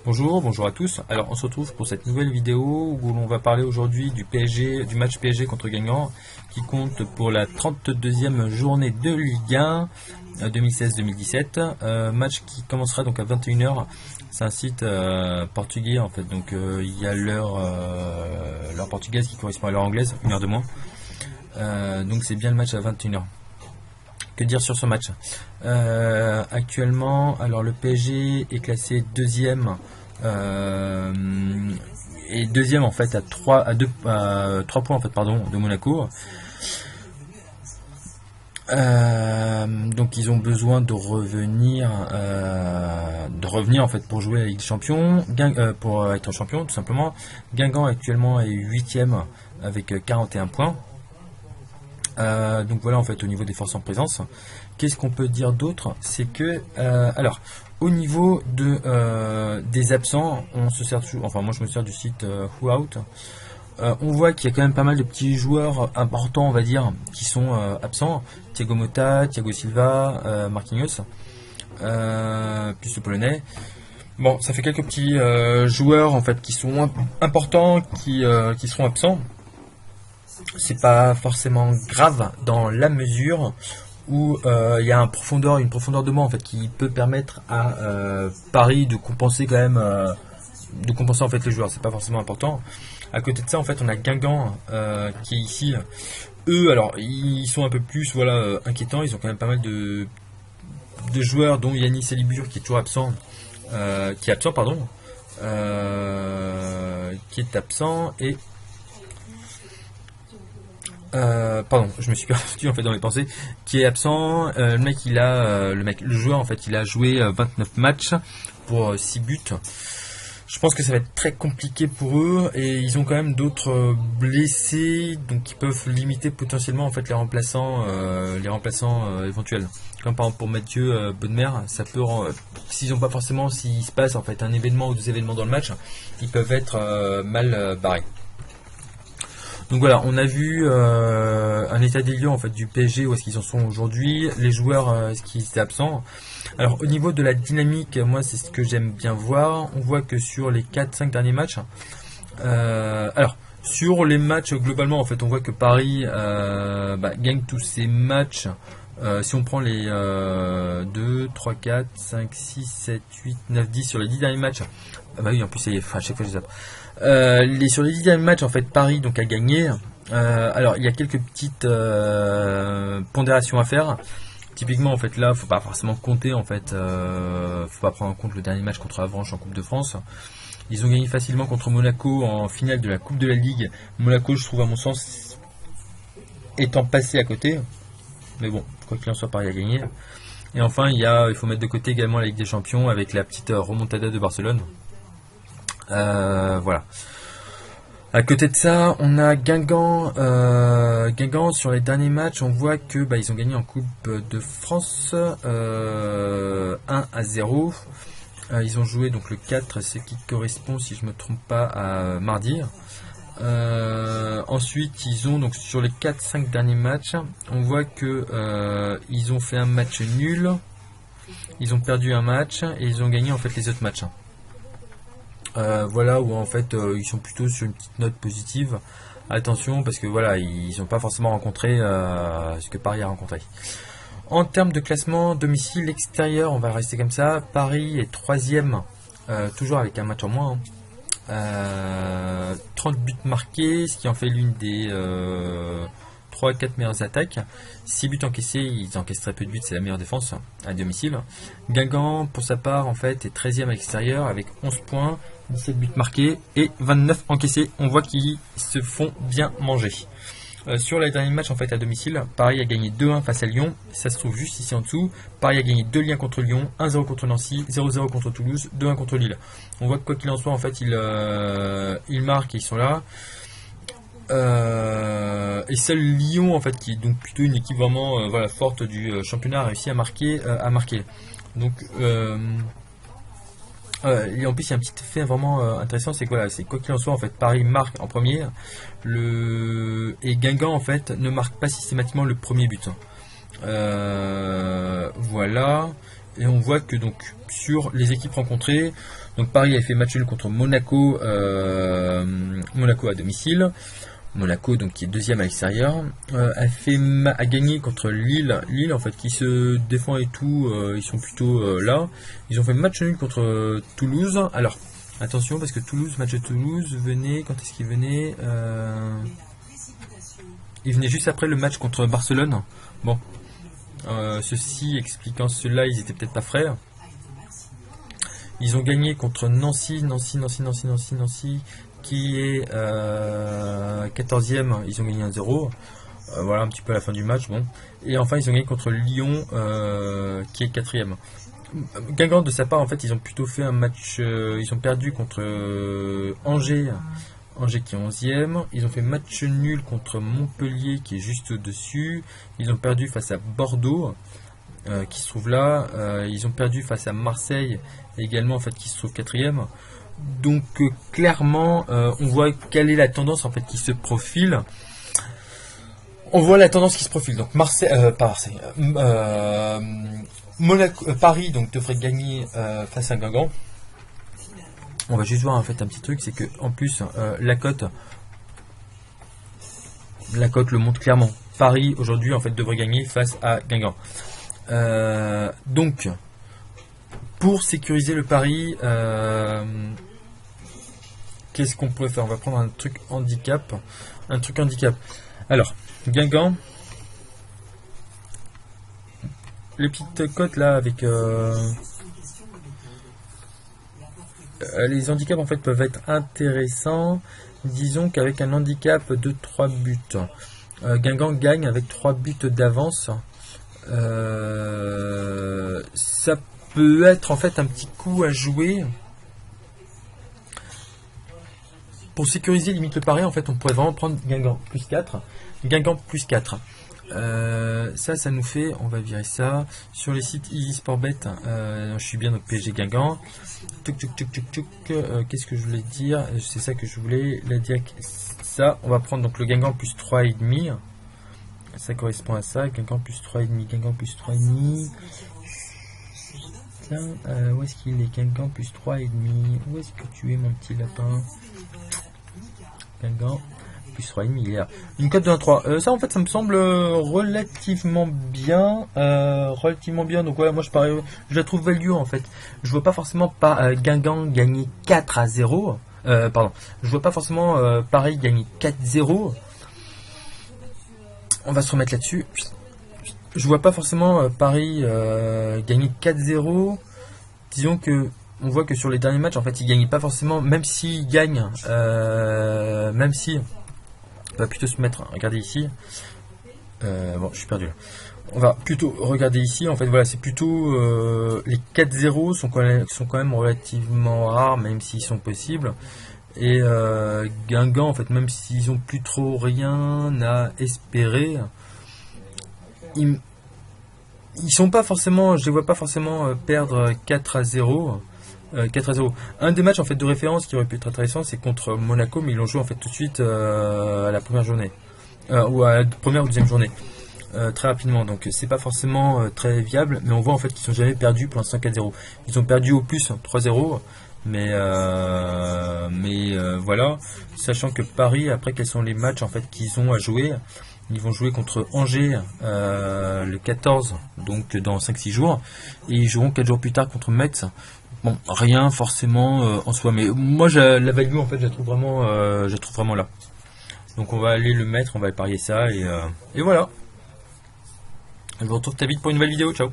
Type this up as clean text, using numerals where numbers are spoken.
Bonjour à tous. Alors on se retrouve pour cette nouvelle vidéo où l'on va parler aujourd'hui du PSG, du match PSG contre Guingamp qui compte pour la 32e journée de Ligue 1 2016-2017. Match qui commencera donc à 21h. C'est un site portugais en fait, donc il y a l'heure portugaise qui correspond à l'heure anglaise, une heure de moins. Donc c'est bien le match à 21h. Que dire sur ce match? Actuellement, alors le PSG est classé deuxième et deuxième en fait à 3 points en fait pardon de Monaco. Donc ils ont besoin de revenir en fait pour jouer à la Ligue des Champions, pour être champion tout simplement. Guingamp actuellement est huitième avec 41 points. Donc voilà en fait au niveau des forces en présence. Qu'est-ce qu'on peut dire d'autre? C'est que alors au niveau des absents, on se sert toujours, enfin moi je me sers du site Who Out. On voit qu'il y a quand même pas mal de petits joueurs importants on va dire qui sont absents. Thiago Motta, Thiago Silva, Marquinhos, plus le Polonais. Bon, ça fait quelques petits joueurs en fait qui sont importants, qui seront absents. C'est pas forcément grave dans la mesure où il y a une profondeur de banc en fait qui peut permettre à Paris de compenser quand même en fait les joueurs. C'est pas forcément important. À côté de ça en fait on a Guingamp qui est ici. Eux alors ils sont un peu plus inquiétants. Ils ont quand même pas mal de joueurs dont Yanis Salibur qui est toujours absent, qui est absent pardon, qui est absent et pardon, je me suis perdu en fait dans les pensées. Qui est absent. Le joueur en fait, il a joué 29 matchs pour 6 buts. Je pense que ça va être très compliqué pour eux et ils ont quand même d'autres blessés, donc qui peuvent limiter potentiellement en fait les remplaçants éventuels. Comme par exemple pour Mathieu Bodmer, ça peut s'ils n'ont pas forcément, s'il se passe en fait un événement ou deux événements dans le match, ils peuvent être mal barrés. Donc voilà, on a vu un état des lieux en fait du PSG, où est-ce qu'ils en sont aujourd'hui, les joueurs est-ce qu'ils étaient absents. Alors au niveau de la dynamique, moi c'est ce que j'aime bien voir. On voit que sur les 4-5 derniers matchs, alors sur les matchs globalement en fait on voit que Paris gagne tous ses matchs. Si on prend les 2, 3, 4, 5, 6, 7, 8, 9, 10 sur les 10 derniers matchs, bah oui en plus à chaque fois je zappe. Sur les 10 derniers matchs en fait Paris donc a gagné. Alors il y a quelques petites pondérations à faire. Typiquement en fait là faut pas forcément compter en fait, faut pas prendre en compte le dernier match contre Avranches en Coupe de France. Ils ont gagné facilement contre Monaco en finale de la Coupe de la Ligue. Monaco je trouve à mon sens étant passé à côté. Mais bon, quoi qu'il en soit, Paris a gagné. Et enfin, il faut mettre de côté également la Ligue des Champions avec la petite remontada de Barcelone. Voilà. À côté de ça, on a Guingamp. Guingamp sur les derniers matchs, on voit que ils ont gagné en Coupe de France 1-0. Ils ont joué donc le 4, ce qui correspond, si je me trompe pas, à mardi. Ensuite, ils ont donc sur les 4-5 derniers matchs, on voit que ils ont fait un match nul, ils ont perdu un match et ils ont gagné en fait les autres matchs. Voilà où en fait ils sont plutôt sur une petite note positive. Attention parce que voilà, ils n'ont pas forcément rencontré ce que Paris a rencontré. En termes de classement domicile extérieur, on va rester comme ça. Paris est 3ème, toujours avec un match en moins. 30 buts marqués, ce qui en fait l'une des 3-4 meilleures attaques. 6 buts encaissés, ils encaissent très peu de buts, c'est la meilleure défense à domicile. Guingamp, pour sa part, en fait, est 13ème à l'extérieur avec 11 points, 17 buts marqués et 29 encaissés. On voit qu'ils se font bien manger. Sur les derniers matchs en fait à domicile, Paris a gagné 2-1 face à Lyon, ça se trouve juste ici en dessous. Paris a gagné 2 liens contre Lyon, 1-0 contre Nancy, 0-0 contre Toulouse, 2-1 contre Lille. On voit que quoi qu'il en soit en fait ils marquent et ils sont là. Et seul Lyon en fait qui est donc plutôt une équipe vraiment forte du championnat a réussi à marquer. Donc et en plus, il y a un petit fait vraiment intéressant, c'est que voilà, c'est quoi qu'il en soit, en fait, Paris marque en premier, et Guingamp en fait ne marque pas systématiquement le premier but. Voilà. Et on voit que donc sur les équipes rencontrées, donc Paris a fait match nul contre Monaco, Monaco à domicile. Monaco, donc qui est deuxième à l'extérieur, a gagné contre Lille. Lille, en fait, qui se défend et tout, ils sont plutôt là. Ils ont fait match nul contre Toulouse. Alors, attention, parce que Toulouse, match de Toulouse, venait, quand est-ce qu'il venait il venait juste après le match contre Barcelone. Bon, ceci expliquant cela, ils étaient peut-être pas frais. Ils ont gagné contre Nancy, qui est 14e, ils ont gagné 1-0. Voilà un petit peu à la fin du match. Bon. Et enfin, ils ont gagné contre Lyon, qui est 4e. Guingamp, de sa part, en fait, ils ont plutôt fait un match. Ils ont perdu contre Angers. Angers qui est 11e. Ils ont fait match nul contre Montpellier qui est juste au-dessus. Ils ont perdu face à Bordeaux qui se trouve là. Ils ont perdu face à Marseille également en fait qui se trouve 4e. Donc clairement on voit quelle est la tendance en fait qui se profile. On voit la tendance qui se profile. Donc Marseille, pas Marseille. Paris donc devrait gagner face à Guingamp. On va juste voir en fait un petit truc, c'est que en plus la cote le montre clairement. Paris aujourd'hui en fait devrait gagner face à Guingamp. Donc pour sécuriser le pari, qu'est-ce qu'on pourrait faire? On va prendre un truc handicap. Alors Guingamp, les petites cotes là avec les handicaps en fait peuvent être intéressants. Disons qu'avec un handicap de 3 buts, Guingamp gagne avec 3 buts d'avance. Ça peut être en fait un petit coup à jouer. Pour sécuriser limite le pari, en fait, on pourrait vraiment prendre Guingamp plus 4. Guingamp plus 4. Ça nous fait, on va virer ça. Sur les sites Easy Sportbet, je suis bien donc PSG Guingamp. Qu'est-ce que je voulais dire? C'est ça que je voulais. La Diac, ça. On va prendre donc le Guingamp plus 3,5. Ça correspond à ça. Guingamp plus 3,5. Guingamp plus 3,5. Où est-ce qu'il est? Guingamp plus 3,5. Où est-ce que tu es, mon petit lapin? Guingamp plus 3,5, il est là. Une cote de 1,3. Ça en fait ça me semble relativement bien. Donc voilà, moi je la trouve value en fait. Je vois pas forcément Guingamp gagner 4-0. Je vois pas forcément Paris gagner 4-0. On va se remettre là-dessus. Je vois pas forcément Paris gagner 4-0. Disons que on voit que sur les derniers matchs, en fait, ils gagnent pas forcément, même s'ils gagnent, même si, on va plutôt se mettre, regardez ici, bon, je suis perdu là. On va plutôt regarder ici, en fait, voilà, c'est plutôt, les 4-0 sont quand même relativement rares, même s'ils sont possibles. Et Guingamp, en fait, même s'ils ont plus trop rien à espérer, ils sont pas forcément, je les vois pas forcément perdre 4-0. 4-0. Un des matchs en fait de référence qui aurait pu être intéressant, c'est contre Monaco, mais ils l'ont joué en fait tout de suite à la première journée ou à la première ou deuxième journée, très rapidement. Donc c'est pas forcément très viable, mais on voit en fait qu'ils sont jamais perdus pour l'instant 4-0. Ils ont perdu au plus 3-0, mais voilà. Sachant que Paris, après quels sont les matchs en fait qu'ils ont à jouer? Ils vont jouer contre Angers le 14, donc dans 5-6 jours, et ils joueront 4 jours plus tard contre Metz. Bon, rien forcément en soi, mais moi la value en fait je la trouve vraiment là. Donc on va aller le mettre, on va parier ça et voilà. Je vous retrouve très vite pour une nouvelle vidéo, ciao.